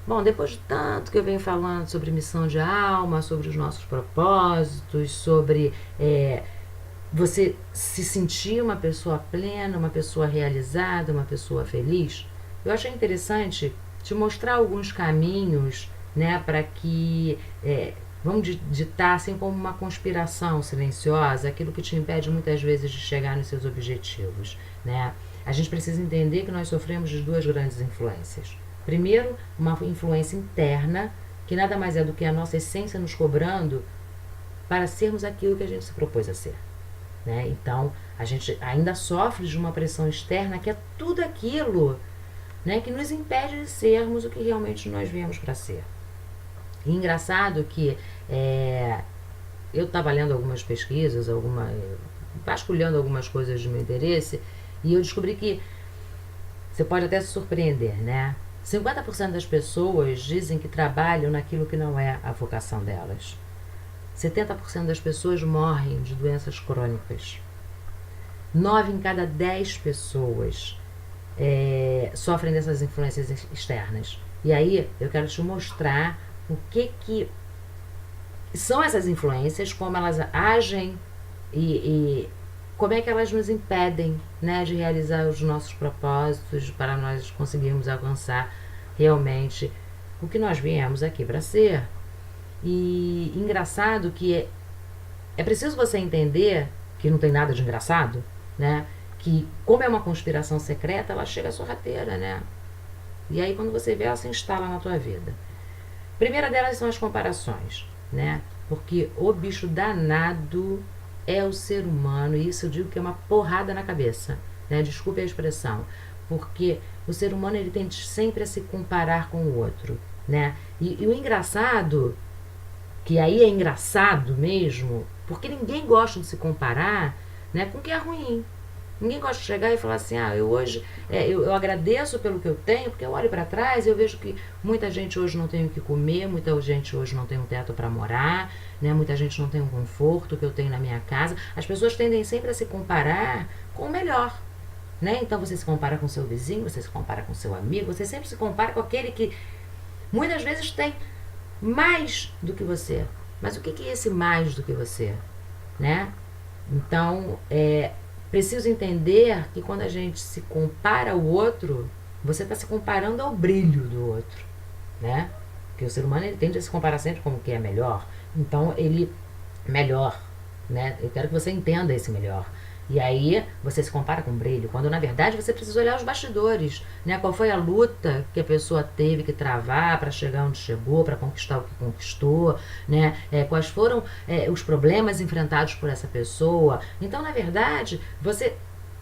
Bom, depois de tanto que eu venho falando sobre missão de alma, sobre os nossos propósitos, sobre você se sentir uma pessoa plena, uma pessoa realizada, uma pessoa feliz, eu achei interessante te mostrar alguns caminhos, né, para que vamos ditar assim como uma conspiração silenciosa, aquilo que te impede muitas vezes de chegar nos seus objetivos, né? A gente precisa entender que nós sofremos de duas grandes influências. Primeiro, uma influência interna, que nada mais é do que a nossa essência nos cobrando para sermos aquilo que a gente se propôs a ser. Né? Então, a gente ainda sofre de uma pressão externa que é tudo aquilo, né, que nos impede de sermos o que realmente nós viemos para ser. E engraçado que eu estava lendo algumas pesquisas, vasculhando algumas coisas de meu interesse, e eu descobri que você pode até se surpreender, né? 50% das pessoas dizem que trabalham naquilo que não é a vocação delas. 70% das pessoas morrem de doenças crônicas. 9 em cada 10 pessoas sofrem dessas influências externas. E aí eu quero te mostrar o que são essas influências, como elas agem e como é que elas nos impedem, né, de realizar os nossos propósitos para nós conseguirmos alcançar realmente o que nós viemos aqui para ser. E engraçado que é preciso você entender que não tem nada de engraçado, né? Que como é uma conspiração secreta, ela chega sorrateira, né? E aí quando você vê, ela se instala na tua vida. A primeira delas são as comparações, né? Porque o bicho danado é o ser humano, e isso eu digo que é uma porrada na cabeça, né? Desculpe a expressão, porque o ser humano ele tende sempre a se comparar com o outro, né? E o engraçado, que aí é engraçado mesmo, porque ninguém gosta de se comparar, né, com o que é ruim. Ninguém gosta de chegar e falar assim, eu hoje, eu agradeço pelo que eu tenho, porque eu olho para trás e eu vejo que muita gente hoje não tem o que comer, muita gente hoje não tem um teto para morar, né, muita gente não tem um conforto que eu tenho na minha casa. As pessoas tendem sempre a se comparar com o melhor, né? Então você se compara com seu vizinho, você se compara com seu amigo, você sempre se compara com aquele que muitas vezes tem mais do que você. Mas o que é esse mais do que você, né? Então, preciso entender que quando a gente se compara ao outro, você está se comparando ao brilho do outro, né? Porque o ser humano ele tende a se comparar sempre com o que é melhor. Então, ele melhor, né? Eu quero que você entenda esse melhor. E aí você se compara com brilho, quando na verdade você precisa olhar os bastidores, né? Qual foi a luta que a pessoa teve que travar para chegar onde chegou, para conquistar o que conquistou, né? Quais foram os problemas enfrentados por essa pessoa. Então, na verdade, você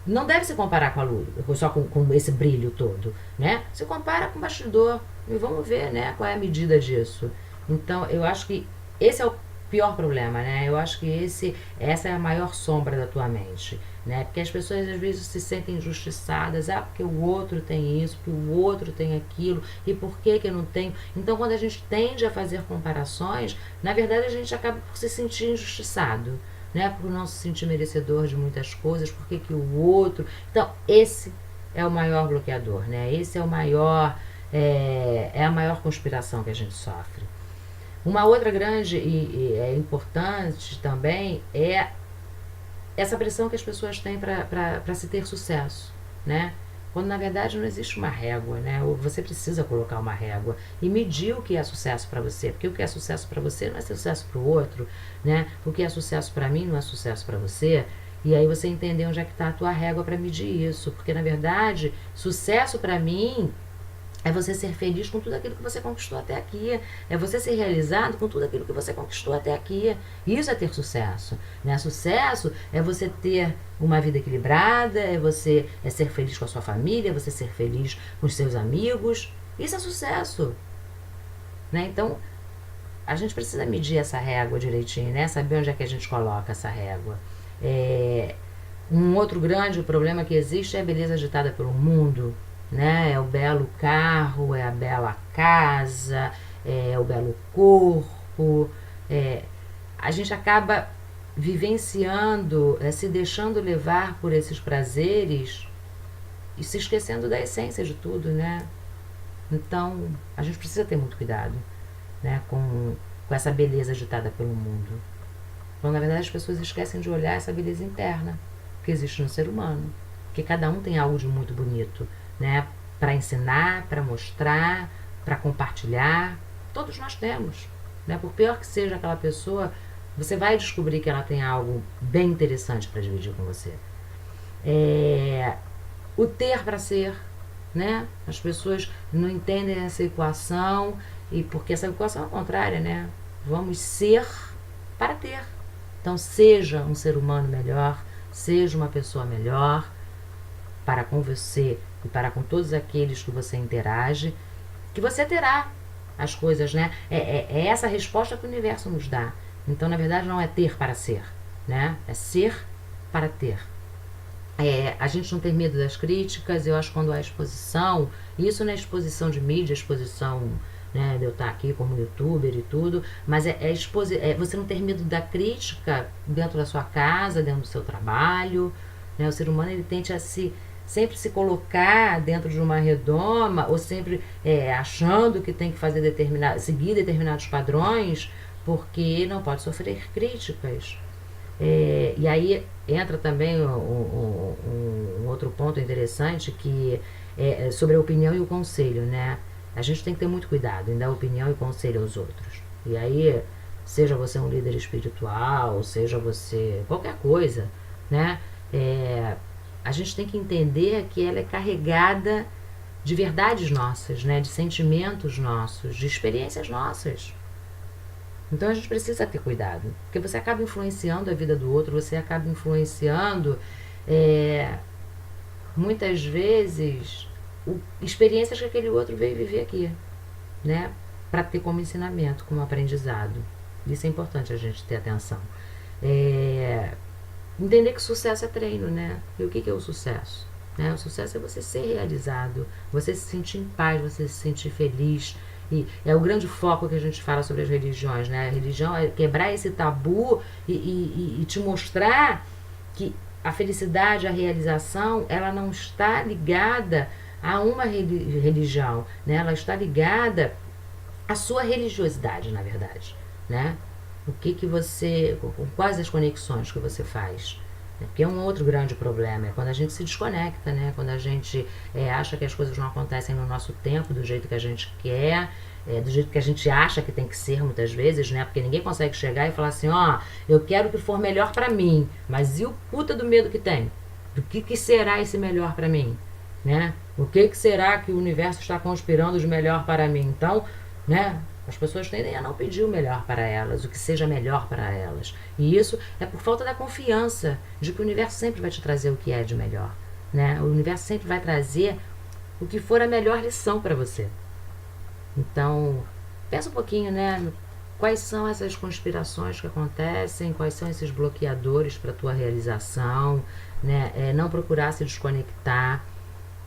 não deve se comparar com a luz, só com esse brilho todo, né? Se compara com o bastidor e vamos ver, né, qual é a medida disso. Então, eu acho que esse é o pior problema, né? Eu acho que essa é a maior sombra da tua mente, né? Porque as pessoas às vezes se sentem injustiçadas, porque o outro tem isso, porque o outro tem aquilo, e por que eu não tenho? Então, quando a gente tende a fazer comparações, na verdade a gente acaba por se sentir injustiçado, né? Por não se sentir merecedor de muitas coisas, porque que o outro... Então, esse é o maior bloqueador, né? Esse é o maior... é a maior conspiração que a gente sofre. Uma outra grande e importante também é essa pressão que as pessoas têm para se ter sucesso, né? Quando na verdade não existe uma régua, né? Você precisa colocar uma régua e medir o que é sucesso para você, porque o que é sucesso para você não é sucesso para o outro, né? O que é sucesso para mim não é sucesso para você. E aí você entender onde é que está a tua régua para medir isso, porque na verdade sucesso para mim é você ser feliz com tudo aquilo que você conquistou até aqui. É você ser realizado com tudo aquilo que você conquistou até aqui. Isso é ter sucesso, né? Sucesso é você ter uma vida equilibrada, é você ser feliz com a sua família, é você ser feliz com os seus amigos. Isso é sucesso, né? Então, a gente precisa medir essa régua direitinho, né? Saber onde é que a gente coloca essa régua. Um outro grande problema que existe é a beleza ditada pelo mundo, né? É o belo carro, é a bela casa, é o belo corpo. A gente acaba vivenciando, se deixando levar por esses prazeres e se esquecendo da essência de tudo, né? Então, a gente precisa ter muito cuidado, né, com essa beleza ditada pelo mundo. Quando, na verdade, as pessoas esquecem de olhar essa beleza interna que existe no ser humano. Porque cada um tem algo de muito bonito, né, para ensinar, para mostrar, para compartilhar. Todos nós temos, né? Por pior que seja aquela pessoa, você vai descobrir que ela tem algo bem interessante para dividir com você. O ter para ser, né? As pessoas não entendem essa equação, e porque essa equação é contrária, né? Vamos ser para ter. Então, seja um ser humano melhor, seja uma pessoa melhor para com você e para com todos aqueles que você interage, que você terá as coisas, né? É essa a resposta que o universo nos dá. Então, na verdade, não é ter para ser, né? É ser para ter. A gente não tem medo das críticas. Eu acho que quando há exposição, isso não é exposição de mídia, exposição, né, de eu estar aqui como youtuber e tudo, mas você não ter medo da crítica dentro da sua casa, dentro do seu trabalho, né? O ser humano, ele tende a sempre se colocar dentro de uma redoma, ou sempre achando que tem que seguir determinados padrões, porque não pode sofrer críticas. E aí entra também um outro ponto interessante, que é sobre a opinião e o conselho, né? A gente tem que ter muito cuidado em dar opinião e conselho aos outros. E aí, seja você um líder espiritual, seja você qualquer coisa, né? A gente tem que entender que ela é carregada de verdades nossas, né? De sentimentos nossos, de experiências nossas. Então a gente precisa ter cuidado, porque você acaba influenciando a vida do outro, você acaba influenciando, muitas vezes, experiências que aquele outro veio viver aqui, né? Para ter como ensinamento, como aprendizado. Isso é importante a gente ter atenção. Entender que sucesso é treino, né? E o que é o sucesso? O sucesso é você ser realizado, você se sentir em paz, você se sentir feliz. E é o grande foco que a gente fala sobre as religiões, né? A religião é quebrar esse tabu e te mostrar que a felicidade, a realização, ela não está ligada a uma religião, né? Ela está ligada à sua religiosidade, na verdade, né? Quais as conexões que você faz? Porque é um outro grande problema, é quando a gente se desconecta, né? Quando a gente acha que as coisas não acontecem no nosso tempo, do jeito que a gente quer, do jeito que a gente acha que tem que ser muitas vezes, né? Porque ninguém consegue chegar e falar assim, eu quero que for melhor pra mim, mas e o puta do medo que tem? Do que será esse melhor pra mim? Né? O que será que o universo está conspirando de melhor para mim? Então, né? As pessoas tendem a não pedir o melhor para elas, o que seja melhor para elas. E isso é por falta da confiança de que o universo sempre vai te trazer o que é de melhor, né? O universo sempre vai trazer o que for a melhor lição para você. Então, pensa um pouquinho, né? Quais são essas conspirações que acontecem, quais são esses bloqueadores para a tua realização, né? Não procurar se desconectar.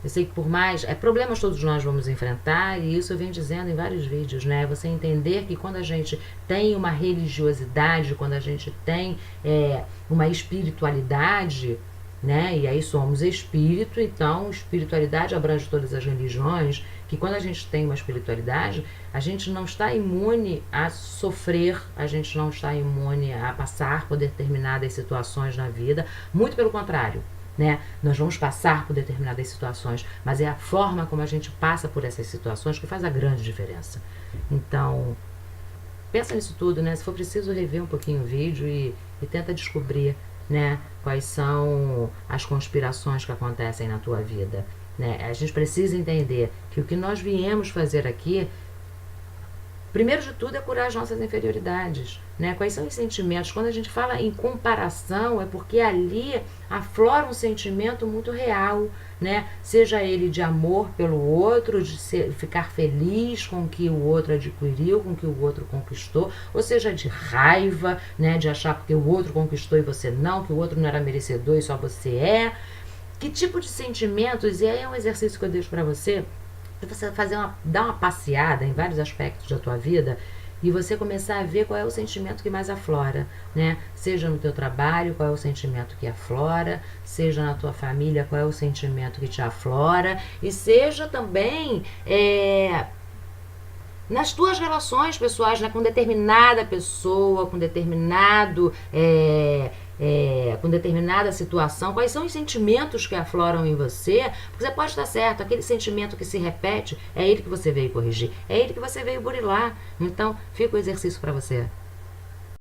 Eu sei que por mais problemas todos nós vamos enfrentar, e isso eu venho dizendo em vários vídeos, né? Você entender que quando a gente tem uma religiosidade, quando a gente tem uma espiritualidade, né? E aí somos espírito, então espiritualidade abrange todas as religiões, que quando a gente tem uma espiritualidade, a gente não está imune a sofrer, a gente não está imune a passar por determinadas situações na vida, muito pelo contrário. Né? Nós vamos passar por determinadas situações, mas é a forma como a gente passa por essas situações que faz a grande diferença. Então, pensa nisso tudo, né? Se for preciso, rever um pouquinho o vídeo e tenta descobrir, né, quais são as conspirações que acontecem na tua vida, né? A gente precisa entender que o que nós viemos fazer aqui, primeiro de tudo, é curar as nossas inferioridades, né? Quais são os sentimentos? Quando a gente fala em comparação, é porque ali aflora um sentimento muito real, né? Seja ele de amor pelo outro, de ficar feliz com o que o outro adquiriu, com o que o outro conquistou, ou seja, de raiva, né? De achar porque o outro conquistou e você não, que o outro não era merecedor e só você é. Que tipo de sentimentos? E aí é um exercício que eu deixo para você, você dar uma passeada em vários aspectos da tua vida e você começar a ver qual é o sentimento que mais aflora, né? Seja no teu trabalho, qual é o sentimento que aflora, seja na tua família, qual é o sentimento que te aflora, e seja também nas tuas relações pessoais, né, com determinada pessoa, com com determinada situação, quais são os sentimentos que afloram em você, porque você pode estar certo, aquele sentimento que se repete, é ele que você veio corrigir, é ele que você veio burilar. Então, fica o exercício para você.